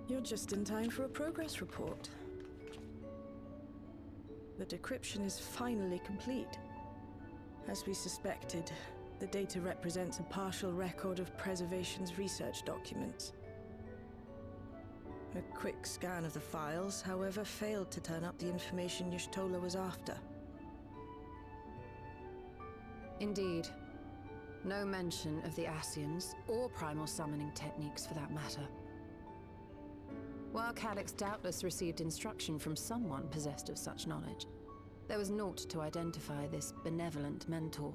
You're just in time for a progress report. The decryption is finally complete. As we suspected, the data represents a partial record of Preservation's research documents. A quick scan of the files, however, failed to turn up the information Y'shtola was after. Indeed. No mention of the Ascians, or primal summoning techniques for that matter. While Calyx doubtless received instruction from someone possessed of such knowledge, there was naught to identify this benevolent mentor.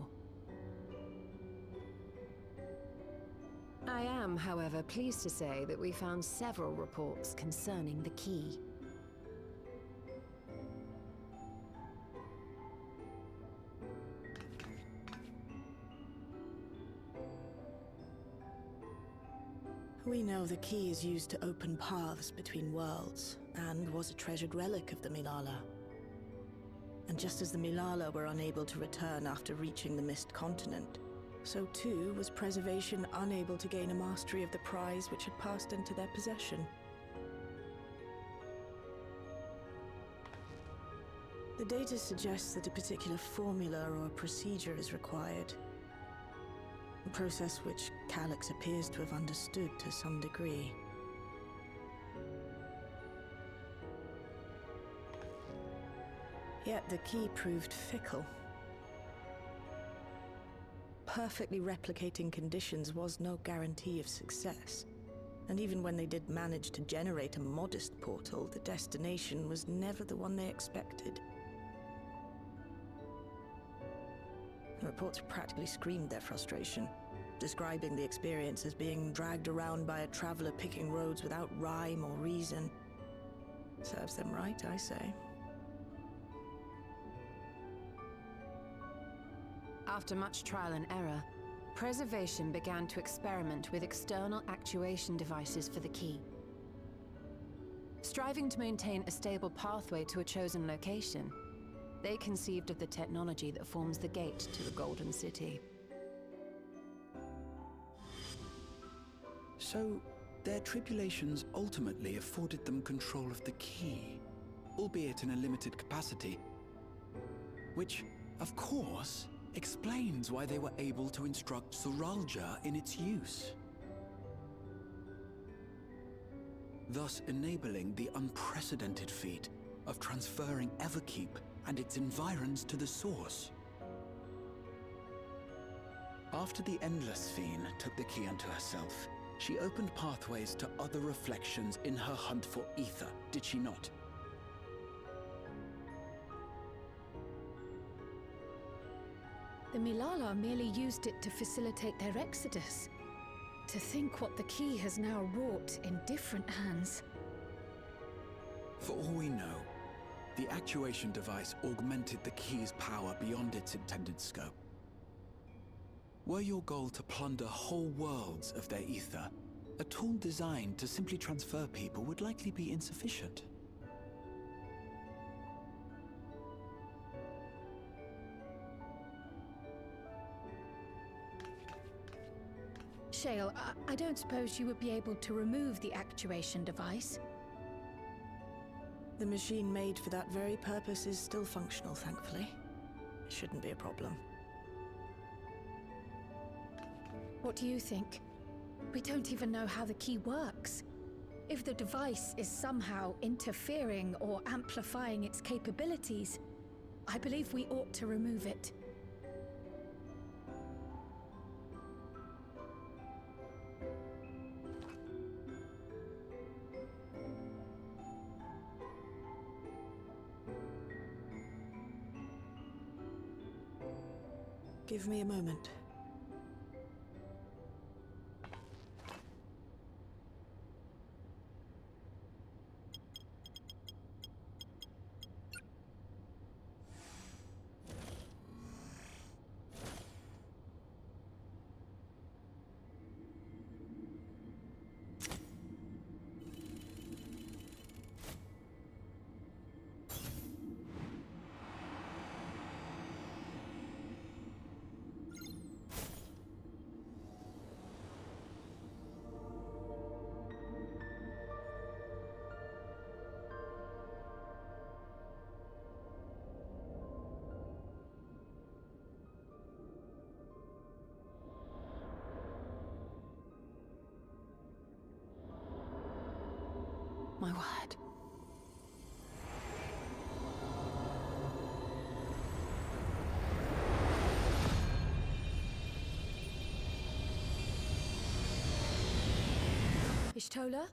I am, however, pleased to say that we found several reports concerning the key. We know the key is used to open paths between worlds, and was a treasured relic of the Milala. And just as the Milala were unable to return after reaching the Mist Continent, so too was Preservation unable to gain a mastery of the prize which had passed into their possession. The data suggests that a particular formula or procedure is required. A process which Calyx appears to have understood to some degree. Yet the key proved fickle. Perfectly replicating conditions was no guarantee of success. And even when they did manage to generate a modest portal, the destination was never the one they expected. The reports practically screamed their frustration, describing the experience as being dragged around by a traveler picking roads without rhyme or reason. Serves them right, I say. After much trial and error, Preservation began to experiment with external actuation devices for the key. Striving to maintain a stable pathway to a chosen location, they conceived of the technology that forms the gate to the Golden City. So, their tribulations ultimately afforded them control of the key, albeit in a limited capacity. Which, of course, explains why they were able to instruct Zoralja in its use. Thus enabling the unprecedented feat of transferring Everkeep and its environs to the source. After the Endless Fiend took the key unto herself, she opened pathways to other reflections in her hunt for ether, did she not? The Milala merely used it to facilitate their exodus. To think what the key has now wrought in different hands. For all we know, the actuation device augmented the key's power beyond its intended scope. Were your goal to plunder whole worlds of their ether, a tool designed to simply transfer people would likely be insufficient. Shale, I don't suppose you would be able to remove the actuation device? The machine made for that very purpose is still functional, thankfully. It shouldn't be a problem. What do you think? We don't even know how the key works. If the device is somehow interfering or amplifying its capabilities, I believe we ought to remove it. Give me a moment. My word. Ishtola?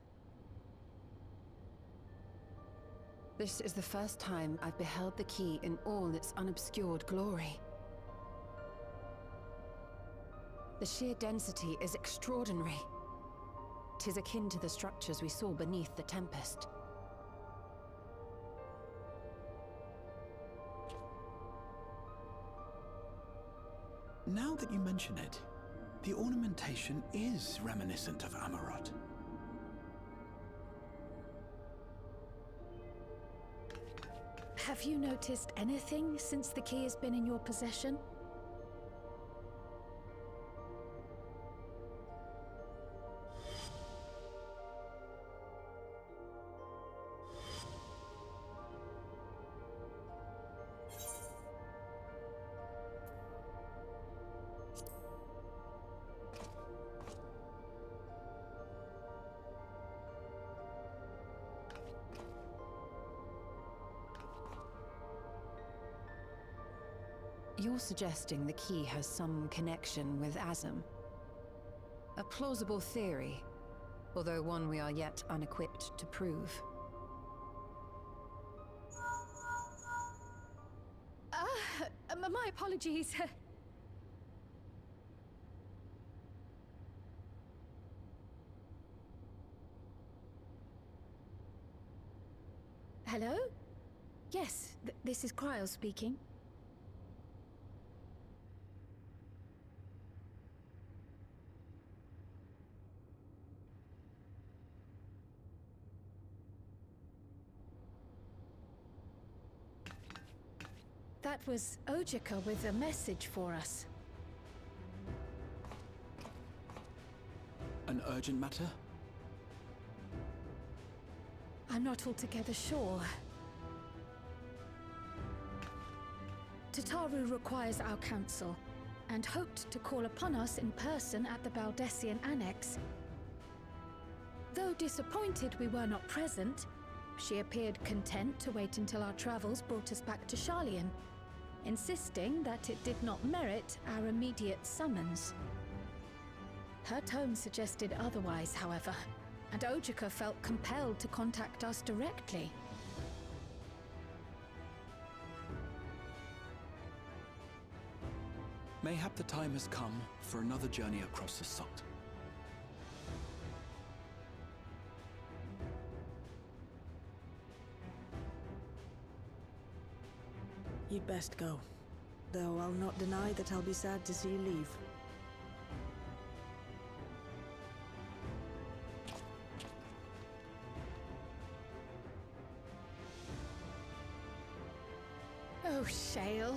This is the first time I've beheld the key in all its unobscured glory. The sheer density is extraordinary. 'Tis akin to the structures we saw beneath the Tempest. Now that you mention it, the ornamentation is reminiscent of Amarot. Have you noticed anything since the key has been in your possession? You're suggesting the key has some connection with Azem. A plausible theory, although one we are yet unequipped to prove. My apologies. Hello? Yes, this is Cryo speaking. That was Ojika with a message for us. An urgent matter? I'm not altogether sure. Tataru requires our counsel, and hoped to call upon us in person at the Baldessian Annex. Though disappointed we were not present, she appeared content to wait until our travels brought us back to Sharlayan, insisting that it did not merit our immediate summons. Her tone suggested otherwise, however, and Ojika felt compelled to contact us directly. Mayhap the time has come for another journey across the Sot. You'd best go. Though I'll not deny that I'll be sad to see you leave. Oh, Shale.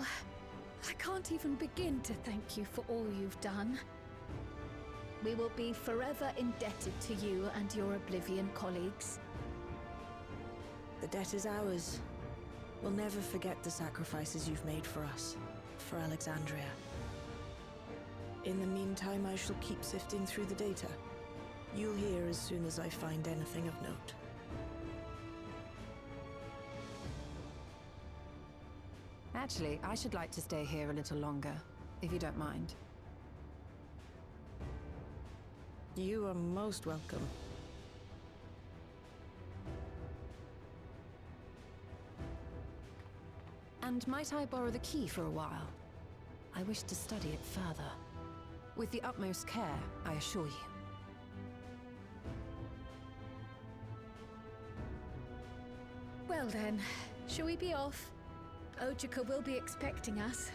I can't even begin to thank you for all you've done. We will be forever indebted to you and your Oblivion colleagues. The debt is ours. We'll never forget the sacrifices you've made for us, for Alexandria. In the meantime, I shall keep sifting through the data. You'll hear as soon as I find anything of note. Actually, I should like to stay here a little longer, if you don't mind. You are most welcome. And might I borrow the key for a while? I wish to study it further. With the utmost care, I assure you. Well then, shall we be off? Ojika will be expecting us.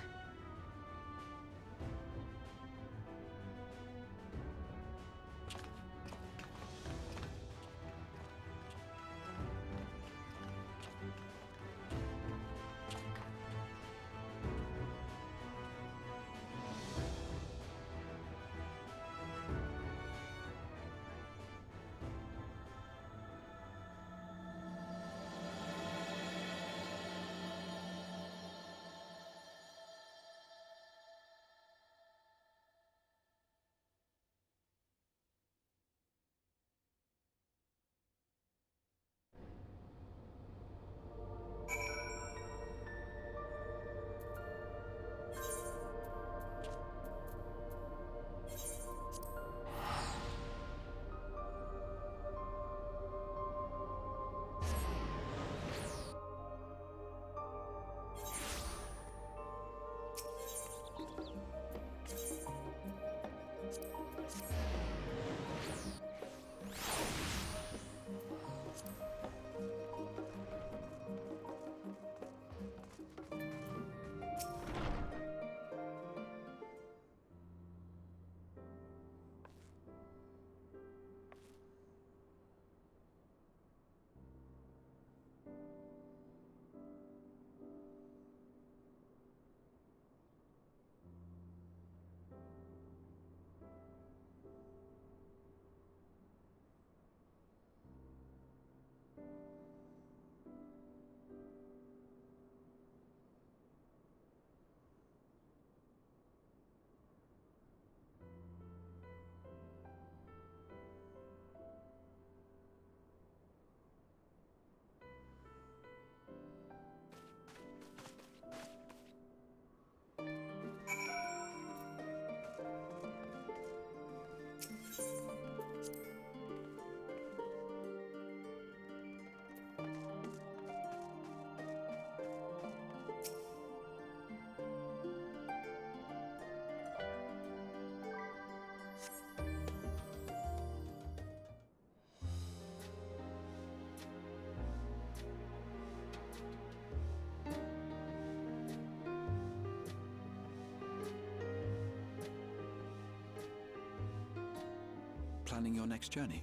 planning your next journey?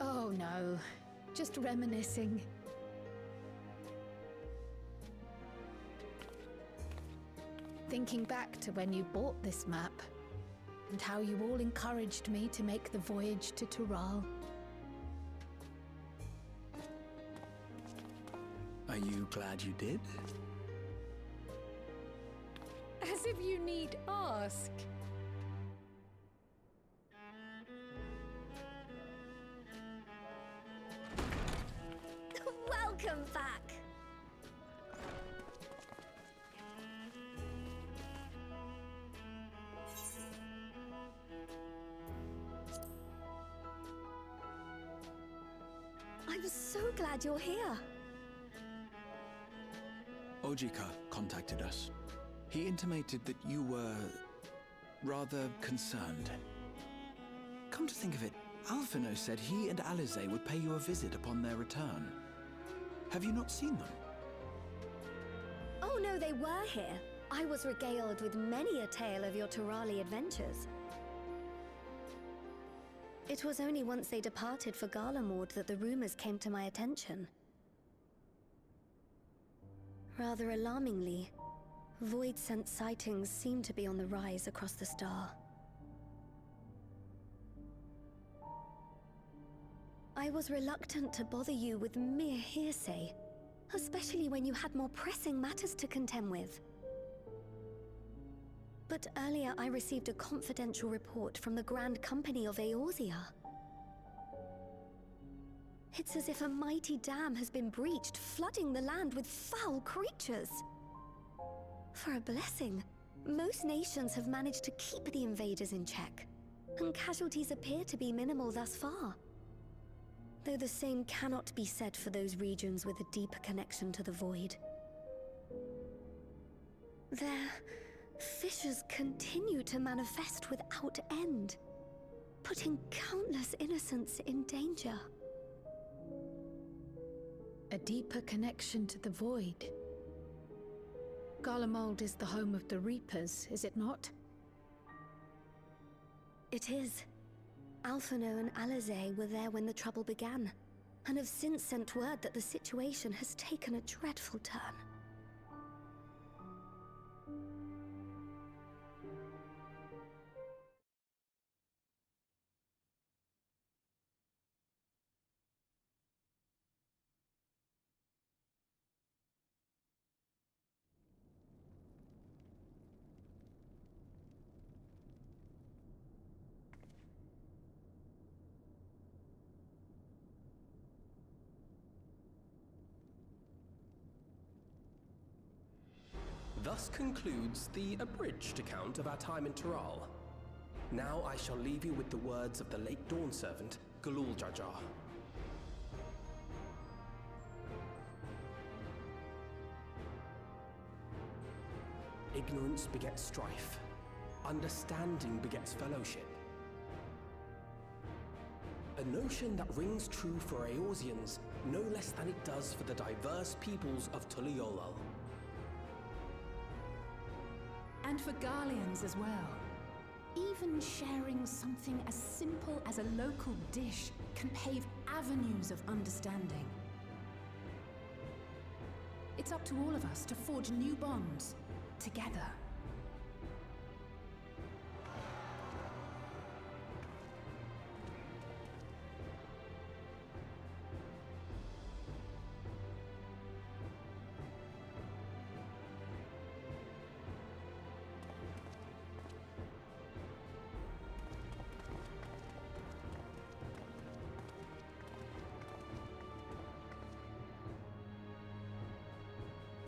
Oh no, just reminiscing. Thinking back to when you bought this map, and how you all encouraged me to make the voyage to Tural. Are you glad you did? As if you need ask. Welcome back. I'm so glad you're here. Ojika contacted us. He intimated that you were rather concerned. Come to think of it, Alphino said he and Alize would pay you a visit upon their return. Have you not seen them? Oh no, they were here. I was regaled with many a tale of your Turali adventures. It was only once they departed for Garlemord that the rumors came to my attention. Rather alarmingly, void-sent sightings seem to be on the rise across the star. I was reluctant to bother you with mere hearsay, especially when you had more pressing matters to contend with. But earlier I received a confidential report from the Grand Company of Eorzea. It's as if a mighty dam has been breached, flooding the land with foul creatures. For a blessing, most nations have managed to keep the invaders in check, and casualties appear to be minimal thus far. Though the same cannot be said for those regions with a deeper connection to the Void. Their fissures continue to manifest without end, putting countless innocents in danger. A deeper connection to the Void. Garlemald is the home of the Reapers, is it not? It is. Alphino and Alize were there when the trouble began, and have since sent word that the situation has taken a dreadful turn. Thus concludes the abridged account of our time in Tural. Now I shall leave you with the words of the late Dawn Servant, Galul Jajar. Ignorance begets strife. Understanding begets fellowship. A notion that rings true for Eorzeans no less than it does for the diverse peoples of Tuliolal. And for Garleans as well. Even sharing something as simple as a local dish can pave avenues of understanding. It's up to all of us to forge new bonds, together.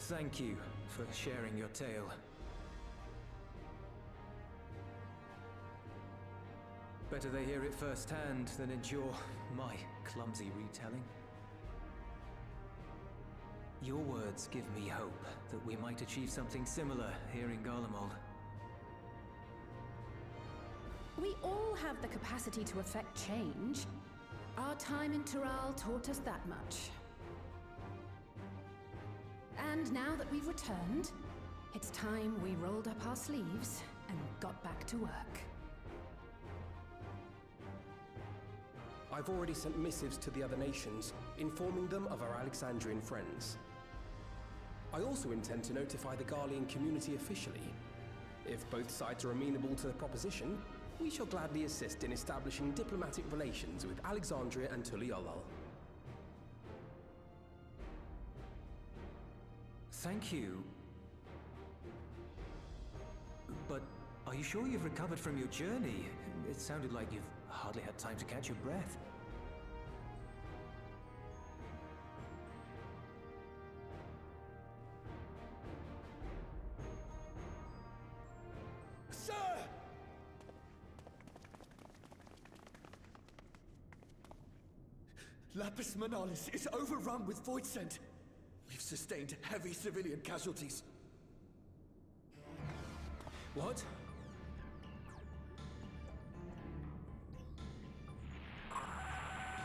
Thank you for sharing your tale. Better they hear it firsthand than endure my clumsy retelling. Your words give me hope that we might achieve something similar here in Garlemald. We all have the capacity to affect change. Our time in Tural taught us that much. And now that we've returned, it's time we rolled up our sleeves and got back to work. I've already sent missives to the other nations, informing them of our Alexandrian friends. I also intend to notify the Garlean community officially. If both sides are amenable to the proposition, we shall gladly assist in establishing diplomatic relations with Alexandria and Tuliolol. Thank you. But are you sure you've recovered from your journey? It sounded like you've hardly had time to catch your breath. Sir! Lapis Manalis is overrun with void scent. We've sustained heavy civilian casualties. What?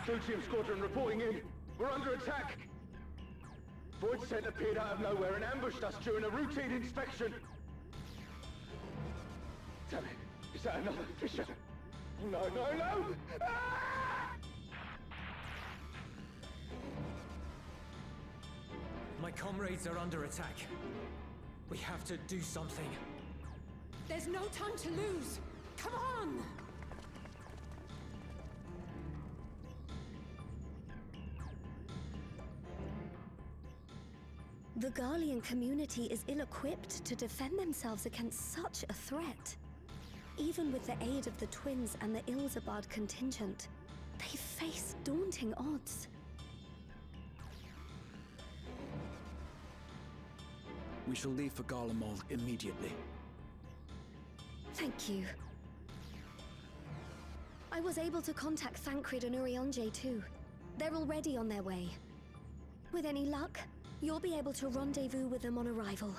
Deuterium Squadron reporting in. We're under attack. Void Scent appeared out of nowhere and ambushed us during a routine inspection. Damn it. Is that another fissure? No, no, no! Ah! My comrades are under attack. We have to do something. There's no time to lose! Come on! The Garlean community is ill-equipped to defend themselves against such a threat. Even with the aid of the twins and the Ilzabad contingent, they face daunting odds. We shall leave for Garlemald immediately. Thank you. I was able to contact Thancred and Urianger too. They're already on their way. With any luck, you'll be able to rendezvous with them on arrival.